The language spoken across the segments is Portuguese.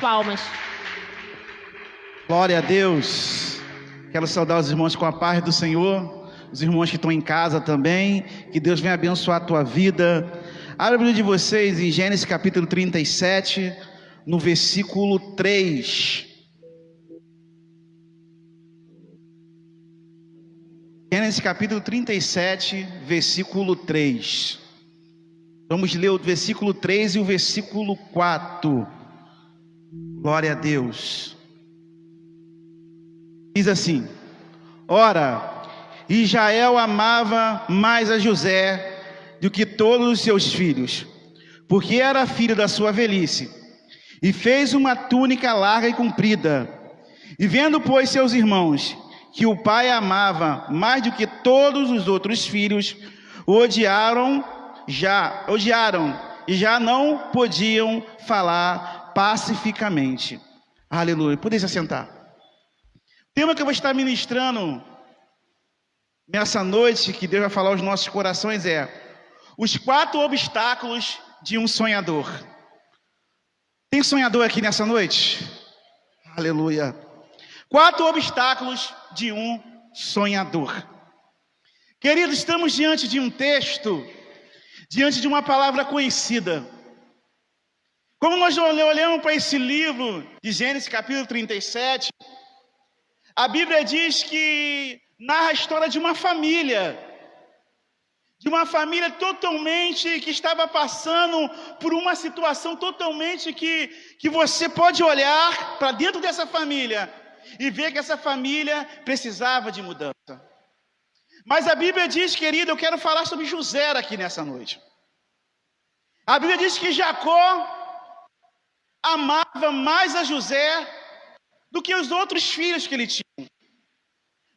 palmas. Glória a Deus. Quero saudar os irmãos com a paz do Senhor, os irmãos que estão em casa também. Que Deus venha abençoar a tua vida. Abra a Bíblia de vocês em Gênesis capítulo 37, no versículo 3. Gênesis capítulo 37, versículo 3. Vamos ler o versículo 3 e o versículo 4. Glória a Deus. Diz assim: Ora, Israel amava mais a José do que todos os seus filhos, porque era filho da sua velhice, e fez uma túnica larga e comprida. E vendo, pois, seus irmãos, que o pai amava mais do que todos os outros filhos, odiaram e já não podiam falar pacificamente. Aleluia. Podem se assentar. O tema que eu vou estar ministrando nessa noite, que Deus vai falar aos nossos corações, é os 4 obstáculos de um sonhador. Tem sonhador aqui nessa noite? Aleluia. 4 obstáculos de um sonhador. Queridos, estamos diante de um texto, diante de uma palavra conhecida. Como nós olhamos para esse livro de Gênesis capítulo 37, a Bíblia diz que narra a história de uma família totalmente que estava passando por uma situação totalmente que você pode olhar para dentro dessa família e ver que essa família precisava de mudança. Mas a Bíblia diz, querido, eu quero falar sobre José aqui nessa noite. A Bíblia diz que Jacó amava mais a José do que os outros filhos que ele tinha.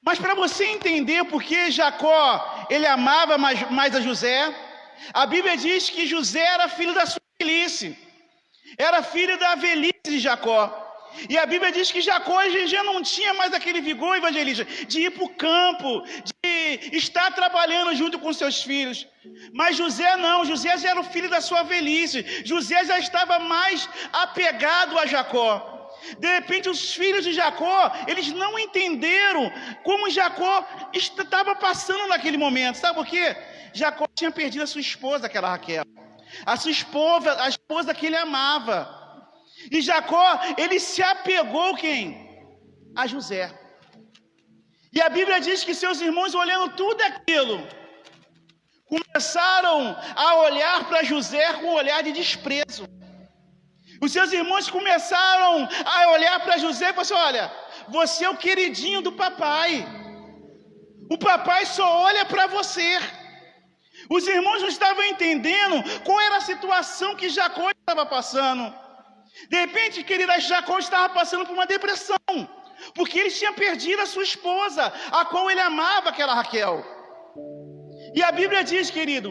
Mas para você entender por que Jacó ele amava mais a José, a Bíblia diz que José era filho da sua velhice, era filho da velhice de Jacó. E a Bíblia diz que Jacó já não tinha mais aquele vigor evangelista de ir para o campo, de estar trabalhando junto com seus filhos. Mas José não, José já era o filho da sua velhice, José já estava mais apegado a Jacó. De repente os filhos de Jacó, eles não entenderam como Jacó estava passando naquele momento. Sabe por quê? Jacó tinha perdido a sua esposa, aquela Raquel, a esposa que ele amava. E Jacó, ele se apegou quem? A José. E a Bíblia diz que seus irmãos, olhando tudo aquilo, começaram a olhar para José com um olhar de desprezo. Os seus irmãos começaram a olhar para José e falaram assim: olha, você é o queridinho do papai. O papai só olha para você. Os irmãos não estavam entendendo qual era a situação que Jacó estava passando. De repente, querida, Jacó estava passando por uma depressão, porque ele tinha perdido a sua esposa, a qual ele amava, aquela Raquel. E a Bíblia diz, querido,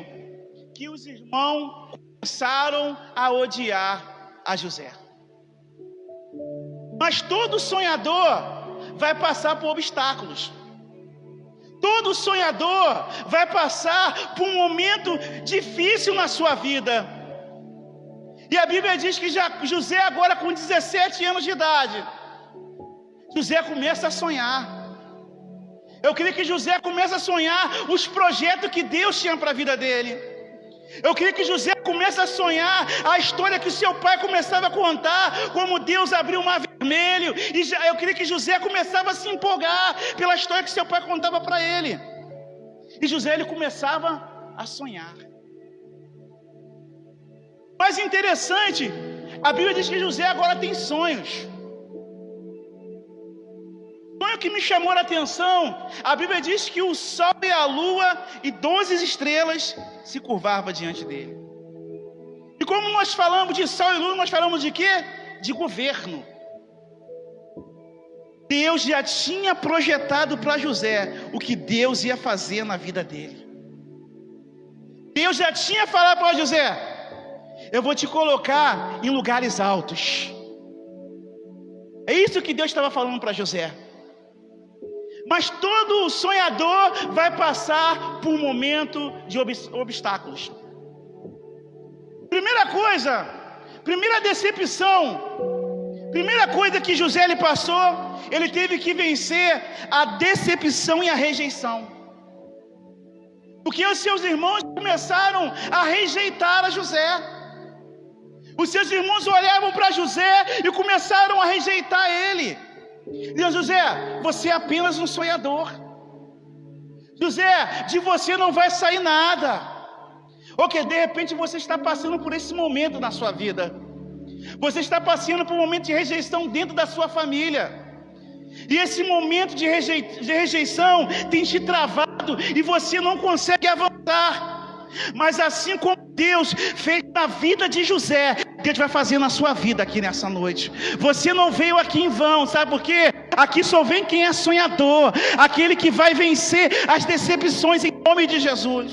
que os irmãos começaram a odiar a José. Mas todo sonhador vai passar por obstáculos. Todo sonhador vai passar por um momento difícil na sua vida. E a Bíblia diz que José, agora com 17 anos de idade, José começa a sonhar. Eu queria que José comece a sonhar os projetos que Deus tinha para a vida dele. Eu queria que José comece a sonhar a história que o seu pai começava a contar, como Deus abriu o mar vermelho. E eu queria que José começava a se empolgar pela história que seu pai contava para ele. E José, ele começava a sonhar. Mas interessante, a Bíblia diz que José agora tem sonhos. Sonho que me chamou a atenção, a Bíblia diz que o sol e a lua e 12 estrelas se curvavam diante dele. E como nós falamos de sol e lua, nós falamos de quê? De governo. Deus já tinha projetado para José o que Deus ia fazer na vida dele. Deus já tinha falado para José: eu vou te colocar em lugares altos. É isso que Deus estava falando para José. Mas todo sonhador vai passar por um momento de obstáculos. Primeira coisa, primeira decepção, coisa que José ele passou, ele teve que vencer a decepção e a rejeição. Porque os seus irmãos começaram a rejeitar a José. Os seus irmãos olhavam para José e começaram a rejeitar ele. Diziam: José, você é apenas um sonhador. José, de você não vai sair nada. Ok, de repente você está passando por esse momento na sua vida. Você está passando por um momento de rejeição dentro da sua família. E esse momento de rejeição tem te travado e você não consegue avançar. Mas assim como Deus fez na vida de José, Deus vai fazer na sua vida aqui nessa noite. Você não veio aqui em vão, sabe por quê? Aqui só vem quem é sonhador, aquele que vai vencer as decepções em nome de Jesus.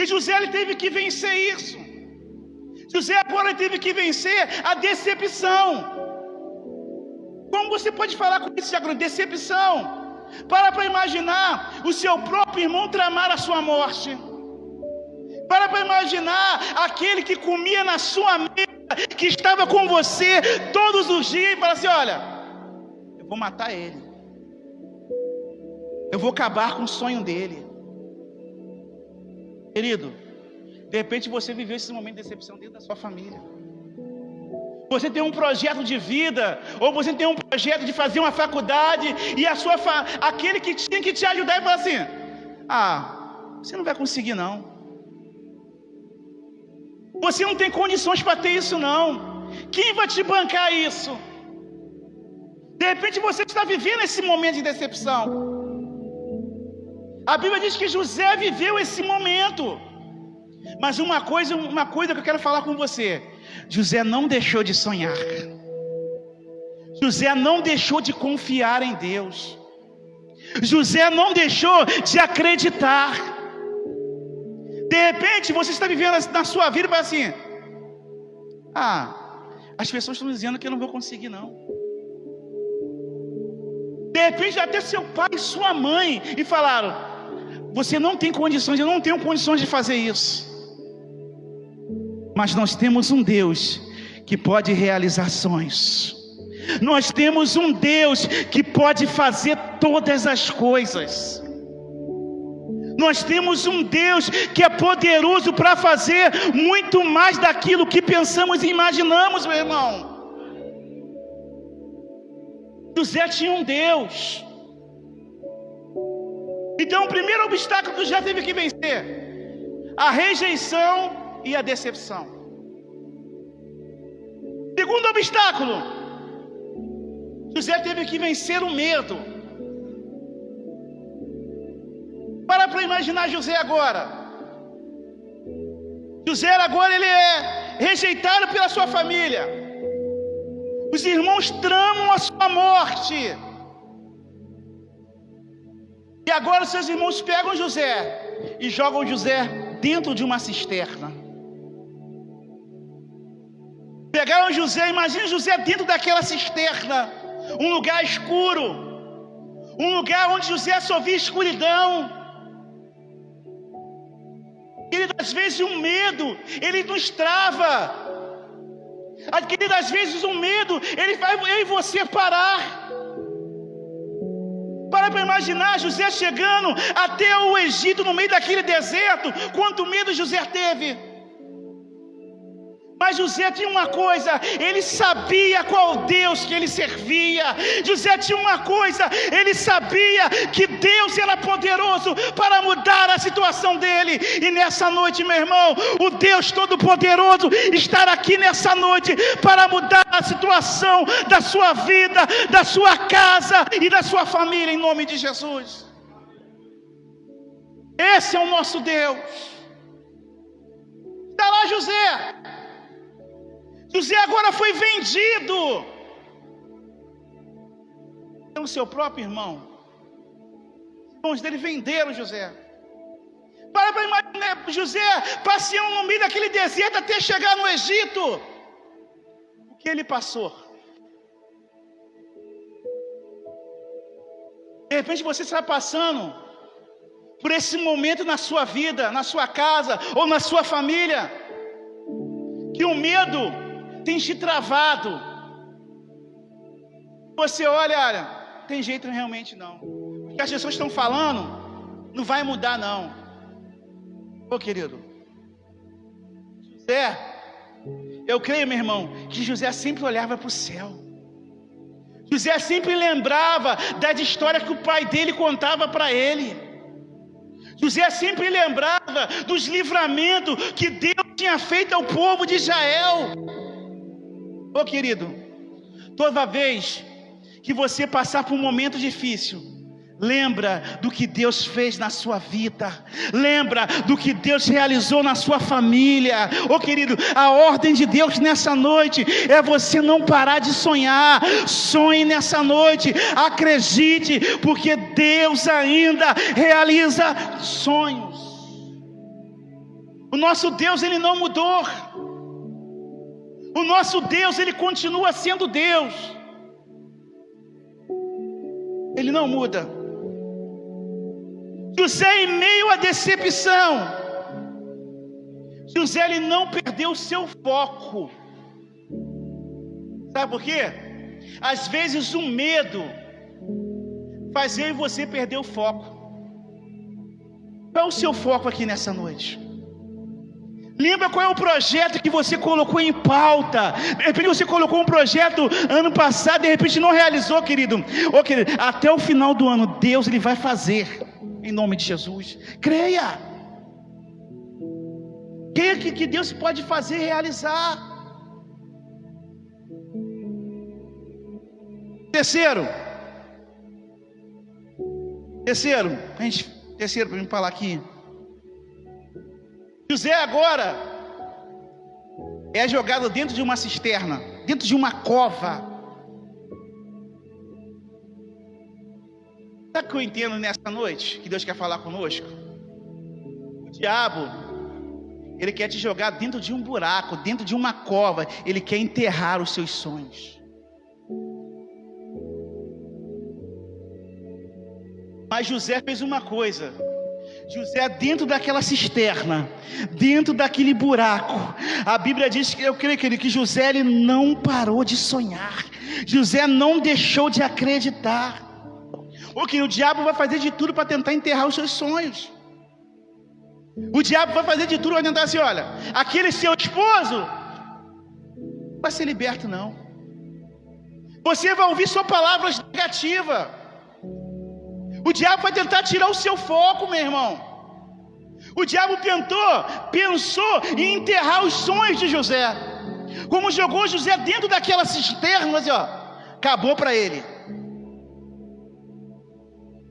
E José ele teve que vencer isso. José agora teve que vencer a decepção. Como você pode falar com isso, Tiago? Decepção. Para imaginar o seu próprio irmão tramar a sua morte. Para imaginar aquele que comia na sua mesa, que estava com você todos os dias, e falar assim: olha, eu vou matar ele. Eu vou acabar com o sonho dele. Querido, de repente você viveu esse momento de decepção dentro da sua família. Você tem um projeto de vida, ou você tem um projeto de fazer uma faculdade, e aquele que tinha que te ajudar e fala assim: ah, você não vai conseguir não. Você não tem condições para ter isso não. Quem vai te bancar isso? De repente você está vivendo esse momento de decepção. A Bíblia diz que José viveu esse momento. Mas uma coisa que eu quero falar com você: José não deixou de sonhar. José não deixou de confiar em Deus. José não deixou de acreditar. De repente você está vivendo na sua vida e fala assim: ah, as pessoas estão dizendo que eu não vou conseguir não. De repente até seu pai e sua mãe e falaram: você não tem condições, eu não tenho condições de fazer isso. Mas nós temos um Deus que pode realizar sonhos. Nós temos um Deus que pode fazer todas as coisas. Nós temos um Deus que é poderoso para fazer muito mais daquilo que pensamos e imaginamos, meu irmão. José tinha um Deus. Então o primeiro obstáculo que José teve que vencer: a rejeição e a decepção. Segundo obstáculo, José teve que vencer o medo. Para imaginar José agora. José agora ele é rejeitado pela sua família. Os irmãos tramam a sua morte. E agora seus irmãos pegam José e jogam José dentro de uma cisterna. Pegaram José, imagine José dentro daquela cisterna, um lugar escuro, um lugar onde José só via escuridão. Às vezes o medo, ele nos trava. Às vezes o medo, ele faz eu e você parar. Para imaginar José chegando até o Egito, no meio daquele deserto. Quanto medo José teve. Mas José tinha uma coisa: ele sabia qual Deus que ele servia. José tinha uma coisa: ele sabia que Deus era poderoso para mudar a situação dele. E nessa noite, meu irmão, o Deus Todo-Poderoso está aqui nessa noite para mudar a situação da sua vida, da sua casa e da sua família, em nome de Jesus. Esse é o nosso Deus. Está lá José. José agora foi vendido pelo seu próprio irmão. Os irmãos dele venderam José. Para imaginar José passeando no meio daquele deserto até chegar no Egito. O que ele passou? De repente você está passando por esse momento na sua vida, na sua casa ou na sua família, que o medo tem te travado. Você olha, tem jeito realmente não. O que as pessoas estão falando não vai mudar não. Ô querido, José, eu creio, meu irmão, que José sempre olhava para o céu. José sempre lembrava das histórias que o pai dele contava para ele. José sempre lembrava dos livramentos que Deus tinha feito ao povo de Israel. Ô querido, toda vez que você passar por um momento difícil, lembra do que Deus fez na sua vida. Lembra do que Deus realizou na sua família. Ô querido, a ordem de Deus nessa noite é você não parar de sonhar. Sonhe nessa noite, acredite, porque Deus ainda realiza sonhos. O nosso Deus, Ele não mudou. O nosso Deus, Ele continua sendo Deus. Ele não muda. José, em meio à decepção, José, ele não perdeu o seu foco. Sabe por quê? Às vezes o medo faz eu e você perder o foco. Qual é o seu foco aqui nessa noite? Lembra qual é o projeto que você colocou em pauta? De repente você colocou um projeto ano passado, de repente não realizou, querido. Ô querido, até o final do ano, Deus ele vai fazer. Em nome de Jesus, creia. Creia que Deus pode fazer e realizar. Terceiro, para me falar aqui. José agora é jogado dentro de uma cisterna, dentro de uma cova. Sabe o que eu entendo nessa noite, que Deus quer falar conosco? O diabo, ele quer te jogar dentro de um buraco, dentro de uma cova. Ele quer enterrar os seus sonhos. Mas José fez uma coisa. José, dentro daquela cisterna, dentro daquele buraco, a Bíblia diz que, eu creio que José ele não parou de sonhar. José não deixou de acreditar. Porque o diabo vai fazer de tudo para tentar enterrar os seus sonhos. O diabo vai fazer de tudo para tentar assim, olha, aquele seu esposo não vai ser liberto não. Você vai ouvir só palavras negativas. O diabo vai tentar tirar o seu foco, meu irmão. O diabo pensou em enterrar os sonhos de José. Como jogou José dentro daquela cisterna, assim, ó, acabou para ele.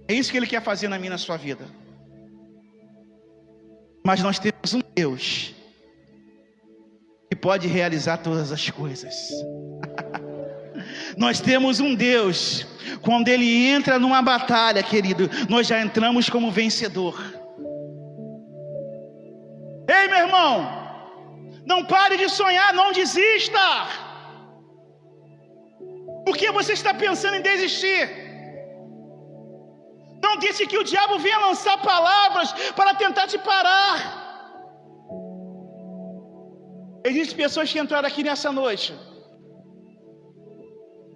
É isso que ele quer fazer na minha e na sua vida. Mas nós temos um Deus que pode realizar todas as coisas. Nós temos um Deus, quando Ele entra numa batalha, querido, nós já entramos como vencedor. Ei, meu irmão, não pare de sonhar, não desista. Por que você está pensando em desistir? Não disse que o diabo venha lançar palavras para tentar te parar. Existem pessoas que entraram aqui nessa noite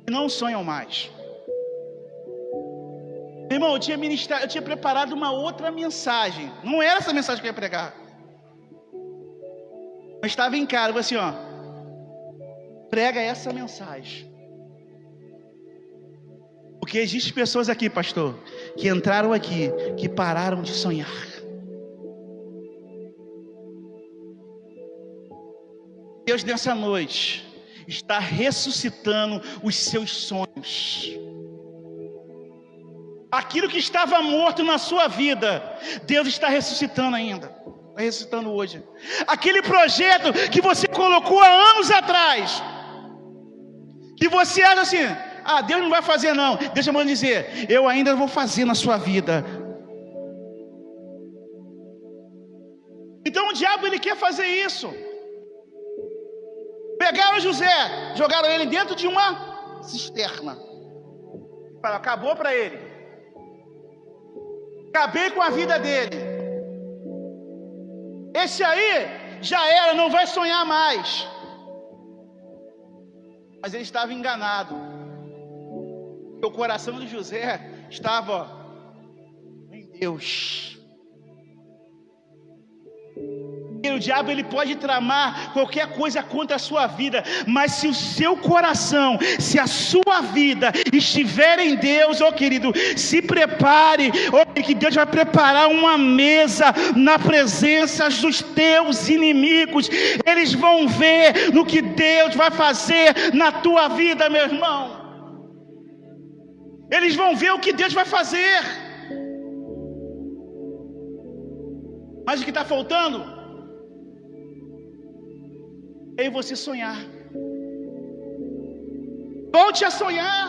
e não sonham mais. Irmão, eu tinha preparado uma outra mensagem. Não era essa mensagem que eu ia pregar. Eu estava em casa, eu assim, ó, prega essa mensagem. Porque existem pessoas aqui, pastor, que entraram aqui, que pararam de sonhar. Deus nessa noite está ressuscitando os seus sonhos. Aquilo que estava morto na sua vida, Deus está ressuscitando ainda. Está ressuscitando hoje. Aquele projeto que você colocou há anos atrás, que você acha assim, ah, Deus não vai fazer não. Deixa eu dizer, eu ainda vou fazer na sua vida. Então o diabo ele quer fazer isso. Pegaram José, jogaram ele dentro de uma cisterna. Acabou para ele. Acabei com a vida dele. Esse aí já era, não vai sonhar mais. Mas ele estava enganado. O coração de José estava em Deus. E o diabo ele pode tramar qualquer coisa contra a sua vida, mas se o seu coração, se a sua vida estiver em Deus, querido, se prepare, que Deus vai preparar uma mesa na presença dos teus inimigos. Eles vão ver no que Deus vai fazer na tua vida, meu irmão. Eles vão ver o que Deus vai fazer. Mas o que está faltando é você sonhar. Volte a sonhar.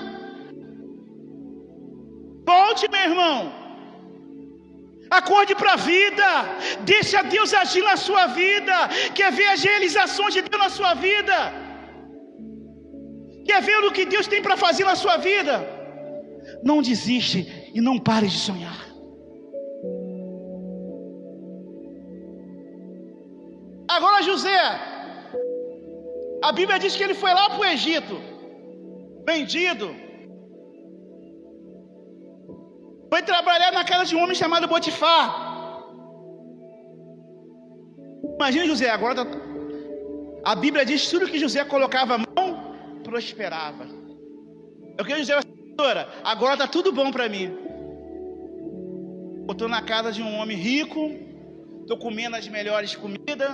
Volte, meu irmão. Acorde para a vida. Deixa Deus agir na sua vida. Quer ver as realizações de Deus na sua vida? Quer ver o que Deus tem para fazer na sua vida? Não desiste e não pare de sonhar. Agora José, a Bíblia diz que ele foi lá para o Egito, vendido, foi trabalhar na casa de um homem chamado Potifar. Imagina José, agora a Bíblia diz que tudo que José colocava a mão, prosperava. Eu quero dizer, agora está tudo bom para mim. Eu estou na casa de um homem rico, estou comendo as melhores comidas.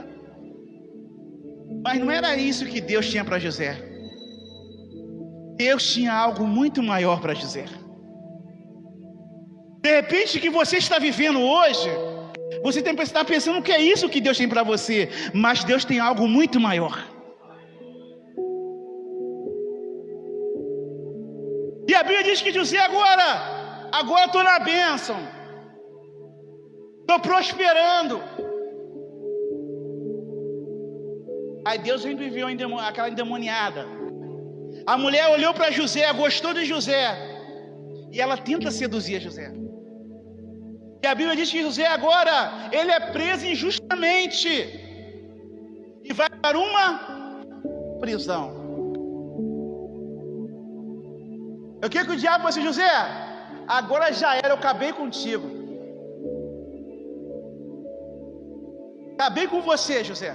Mas não era isso que Deus tinha para José. Deus tinha algo muito maior para José. De repente, o que você está vivendo hoje, você tem que estar pensando que é isso que Deus tem para você. Mas Deus tem algo muito maior. E a Bíblia diz que José agora estou na bênção, estou prosperando. Aí Deus enviou aquela endemoniada. A mulher olhou para José, gostou de José, e ela tenta seduzir José. E a Bíblia diz que José agora, ele é preso injustamente e vai para uma prisão. O que o diabo disse? José, agora já era, eu acabei contigo. Acabei com você, José.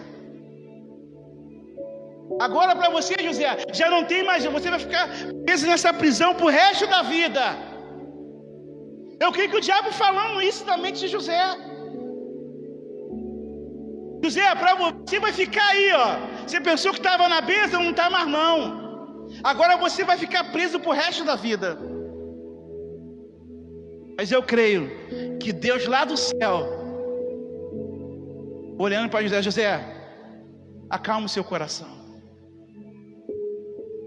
Agora para você, José, já não tem mais, você vai ficar preso nessa prisão pro resto da vida. Eu creio que o diabo falando isso na mente de José. José, para você vai ficar aí, Você pensou que estava na bênção, não está mais não. Agora você vai ficar preso pro resto da vida. Mas eu creio que Deus lá do céu, olhando para José, José, acalma o seu coração.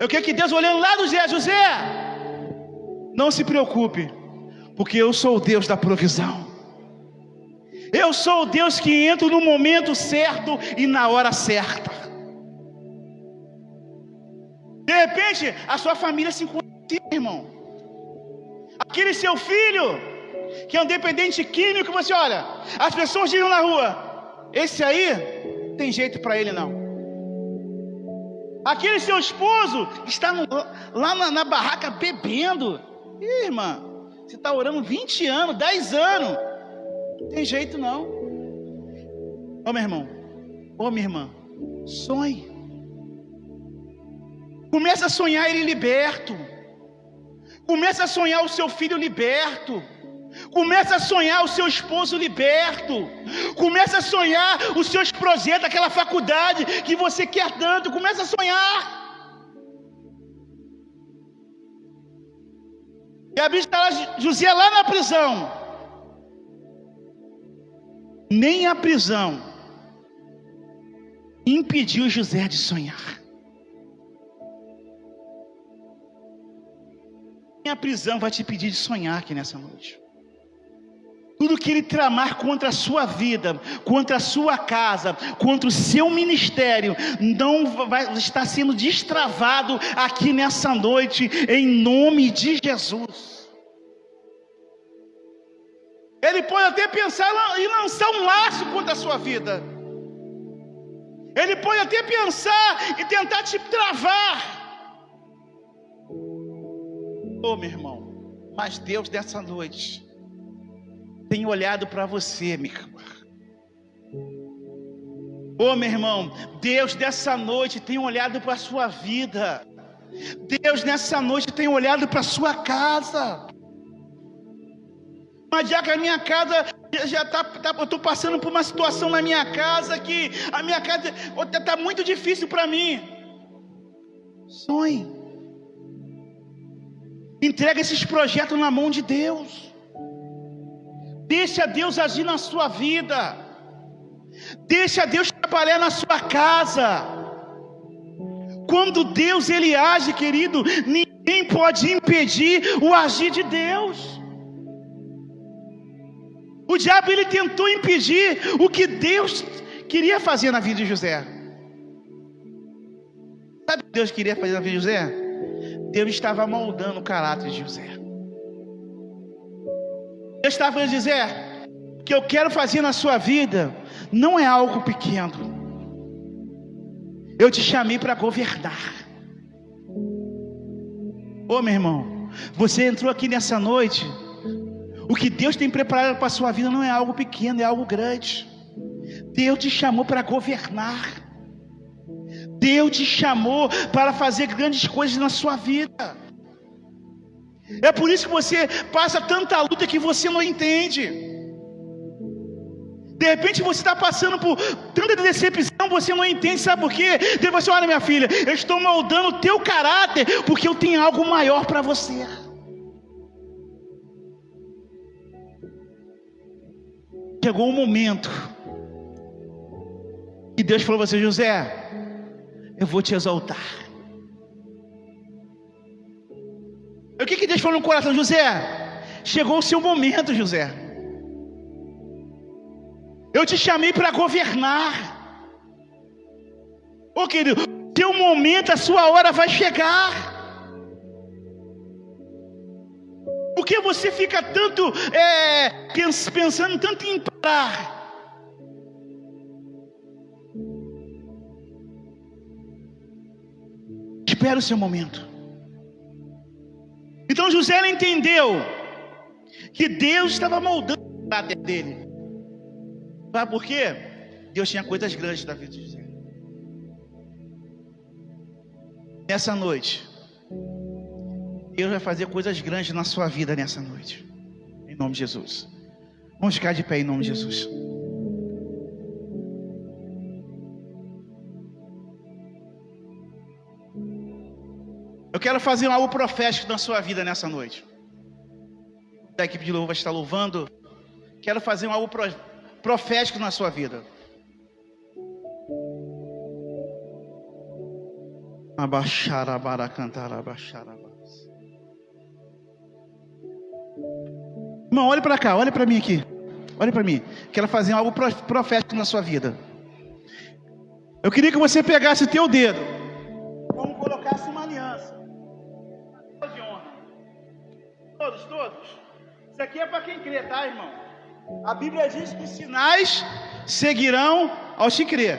Eu quero que Deus olhando lá do José, José, não se preocupe, porque eu sou o Deus da provisão. Eu sou o Deus que entra no momento certo e na hora certa. De repente, a sua família se encontra, irmão. Aquele seu filho, que é um dependente químico, você olha, as pessoas dizem na rua, esse aí, tem jeito para ele não. Aquele seu esposo está lá na barraca bebendo. Ih, irmã, você está orando 20 anos, 10 anos. Não tem jeito não. Ô meu irmão, ô minha irmã, sonhe. Começa a sonhar ele liberto. Começa a sonhar o seu filho liberto. Começa a sonhar o seu esposo liberto. Começa a sonhar os seus projetos, aquela faculdade que você quer tanto. Começa a sonhar. E a Bíblia está José lá na prisão. Nem a prisão impediu José de sonhar. Nem a prisão vai te impedir de sonhar aqui nessa noite. Tudo que ele tramar contra a sua vida, contra a sua casa, contra o seu ministério, não vai estar sendo destravado aqui nessa noite, em nome de Jesus. Ele pode até pensar em lançar um laço contra a sua vida. Ele pode até pensar e tentar te travar. Oh, meu irmão, mas Deus dessa noite tem olhado para você, Mica. Oh, meu irmão, Deus dessa noite tem olhado para a sua vida. Deus nessa noite tem olhado para a sua casa. Mas já que a minha casa eu estou passando por uma situação na minha casa que a minha casa está muito difícil para mim. Sonhe. Entrega esses projetos na mão de Deus. Deixa Deus agir na sua vida. Deixa Deus trabalhar na sua casa. Quando Deus ele age, querido, ninguém pode impedir o agir de Deus. O diabo ele tentou impedir o que Deus queria fazer na vida de José. Sabe o que Deus queria fazer na vida de José? Deus estava moldando o caráter de José. Deus estava falando, José, o que eu quero fazer na sua vida não é algo pequeno. Eu te chamei para governar. Ô meu irmão, você entrou aqui nessa noite. O que Deus tem preparado para a sua vida não é algo pequeno, é algo grande. Deus te chamou para governar. Deus te chamou para fazer grandes coisas na sua vida. É por isso que você passa tanta luta que você não entende. De repente você está passando por tanta decepção, você não entende, sabe por quê? Deus você, olha minha filha, eu estou moldando o teu caráter, porque eu tenho algo maior para você. Chegou um momento que Deus falou a você, José, eu vou te exaltar. O que Deus falou no coração, José? Chegou o seu momento, José. Eu te chamei para governar. Ô querido, teu momento, a sua hora vai chegar. Por que você fica tanto pensando tanto em parar? Espera o seu momento. Então José ele entendeu que Deus estava moldando o caráter dele. Sabe por quê? Deus tinha coisas grandes da vida de José. Nessa noite, Deus vai fazer coisas grandes na sua vida nessa noite. Em nome de Jesus. Vamos ficar de pé em nome de Jesus. Eu quero fazer algo profético na sua vida nessa noite. A equipe de louvor vai estar louvando. Quero fazer algo profético na sua vida. Abaixarabara cantar abaixarabara. Irmão, olhe para cá, olhe para mim aqui. Olhe para mim. Quero fazer algo profético na sua vida. Eu queria que você pegasse o teu dedo. Vamos colocar uma aliança. De honra. Todos. Isso aqui é para quem crê, tá, irmão? A Bíblia diz que sinais seguirão aos que crê.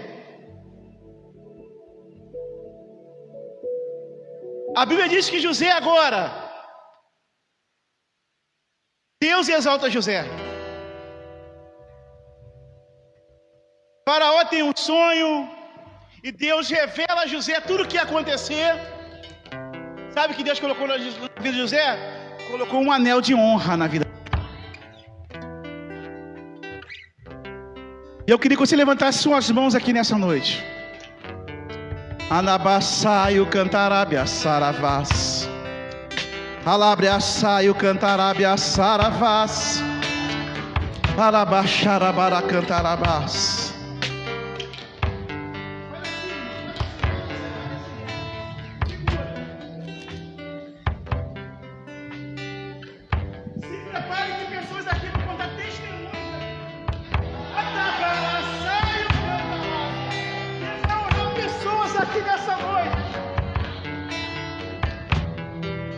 A Bíblia diz que José agora, Deus exalta José. Faraó tem um sonho e Deus revela a José tudo o que ia acontecer. Sabe o que Deus colocou na vida de José? Colocou um anel de honra na vida. E eu queria que você levantasse suas mãos aqui nessa noite. Anabaçaio cantarabia saravás. Alabriaçaio cantarabia saravás. Alabaxarabara cantarabás.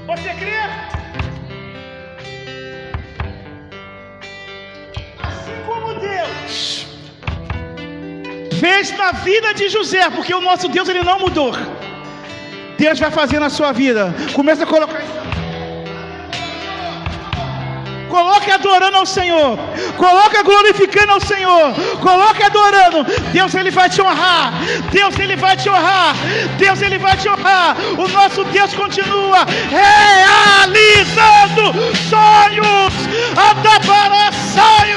Você crê? Assim como Deus fez na vida de José, porque o nosso Deus ele não mudou. Deus vai fazer na sua vida. Começa a colocar isso. coloque adorando ao Senhor, coloque glorificando ao Senhor, coloque adorando. Deus, Ele vai te honrar. Deus, Ele vai te honrar. Deus, Ele vai te honrar. O nosso Deus continua realizando sonhos. Adabara sonhos.